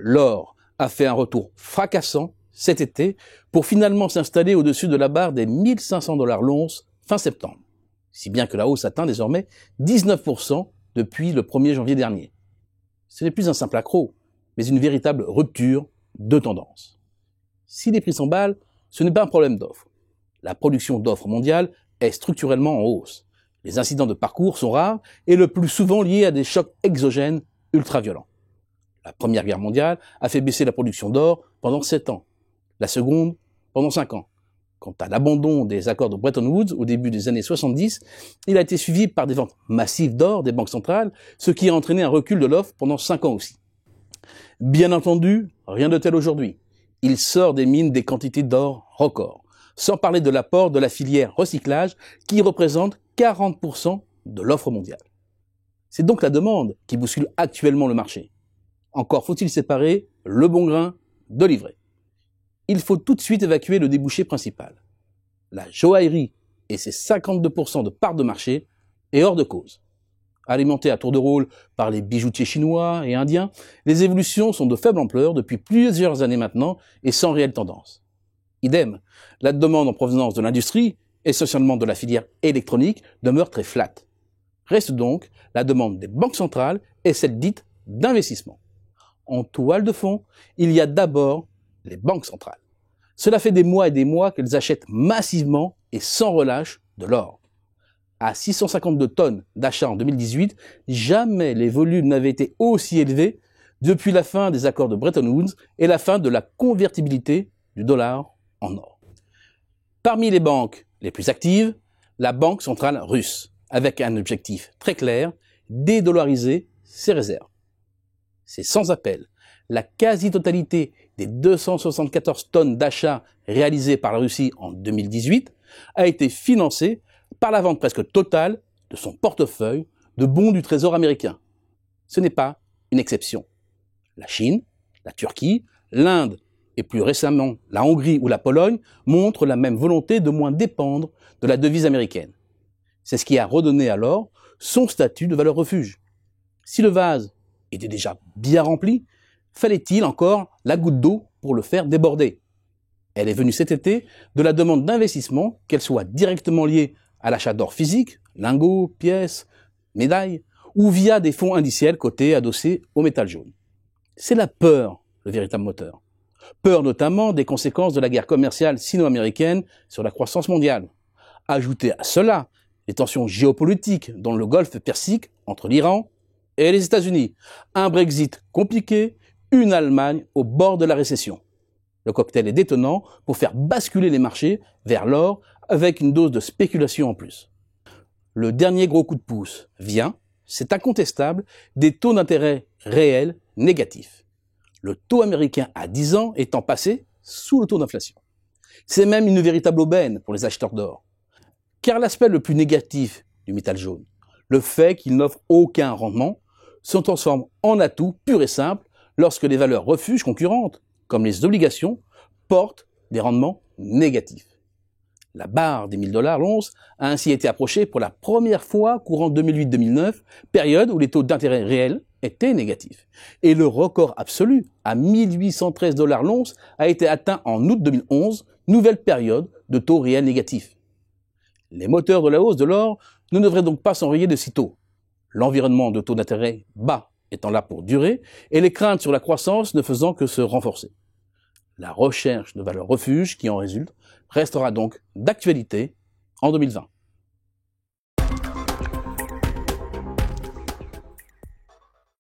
L'or a fait un retour fracassant cet été pour finalement s'installer au-dessus de la barre des 1500 $ l'once fin septembre, si bien que la hausse atteint désormais 19% depuis le 1er janvier dernier. Ce n'est plus un simple accroc, mais une véritable rupture de tendance. Si les prix s'emballent, ce n'est pas un problème d'offre. La production d'offres mondiale est structurellement en hausse. Les incidents de parcours sont rares et le plus souvent liés à des chocs exogènes ultra-violents. La Première Guerre mondiale a fait baisser la production d'or pendant 7 ans. La seconde, pendant 5 ans. Quant à l'abandon des accords de Bretton Woods au début des années 70, il a été suivi par des ventes massives d'or des banques centrales, ce qui a entraîné un recul de l'offre pendant 5 ans aussi. Bien entendu, rien de tel aujourd'hui. Il sort des mines des quantités d'or records, sans parler de l'apport de la filière recyclage qui représente 40% de l'offre mondiale. C'est donc la demande qui bouscule actuellement le marché. Encore faut-il séparer le bon grain de l'ivraie. Il faut tout de suite évacuer le débouché principal. La joaillerie et ses 52% de part de marché est hors de cause. Alimentée à tour de rôle par les bijoutiers chinois et indiens, les évolutions sont de faible ampleur depuis plusieurs années maintenant et sans réelle tendance. Idem, la demande en provenance de l'industrie, essentiellement de la filière électronique, demeure très flat. Reste donc la demande des banques centrales et celle dite d'investissement. En toile de fond, il y a d'abord les banques centrales. Cela fait des mois et des mois qu'elles achètent massivement et sans relâche de l'or. À 652 tonnes d'achat en 2018, jamais les volumes n'avaient été aussi élevés depuis la fin des accords de Bretton Woods et la fin de la convertibilité du dollar en or. Parmi les banques les plus actives, la Banque centrale russe, avec un objectif très clair, dédollariser ses réserves. C'est sans appel. La quasi-totalité des 274 tonnes d'achats réalisés par la Russie en 2018 a été financée par la vente presque totale de son portefeuille de bons du Trésor américain. Ce n'est pas une exception. La Chine, la Turquie, l'Inde et plus récemment la Hongrie ou la Pologne montrent la même volonté de moins dépendre de la devise américaine. C'est ce qui a redonné à l'or son statut de valeur refuge. Si le vase était déjà bien rempli, fallait-il encore la goutte d'eau pour le faire déborder? Elle est venue cet été de la demande d'investissement, qu'elle soit directement liée à l'achat d'or physique, lingots, pièces, médailles, ou via des fonds indiciels cotés adossés au métal jaune. C'est la peur, le véritable moteur. Peur notamment des conséquences de la guerre commerciale sino-américaine sur la croissance mondiale. Ajoutez à cela les tensions géopolitiques dans le Golfe Persique entre l'Iran et les États-Unis. Un Brexit compliqué, une Allemagne au bord de la récession. Le cocktail est détonnant pour faire basculer les marchés vers l'or avec une dose de spéculation en plus. Le dernier gros coup de pouce vient, c'est incontestable, des taux d'intérêt réels négatifs. Le taux américain à 10 ans étant passé sous le taux d'inflation. C'est même une véritable aubaine pour les acheteurs d'or. Car l'aspect le plus négatif du métal jaune, le fait qu'il n'offre aucun rendement, se transforme en atout pur et simple lorsque les valeurs refuges concurrentes, comme les obligations, portent des rendements négatifs. La barre des 1000 $ l'once a ainsi été approchée pour la première fois courant 2008-2009, période où les taux d'intérêt réels étaient négatifs. Et le record absolu, à 1813 $ l'once, a été atteint en août 2011, nouvelle période de taux réels négatifs. Les moteurs de la hausse de l'or ne devraient donc pas s'enrayer de sitôt. L'environnement de taux d'intérêt bas étant là pour durer, et les craintes sur la croissance ne faisant que se renforcer. La recherche de valeurs refuges qui en résulte restera donc d'actualité en 2020.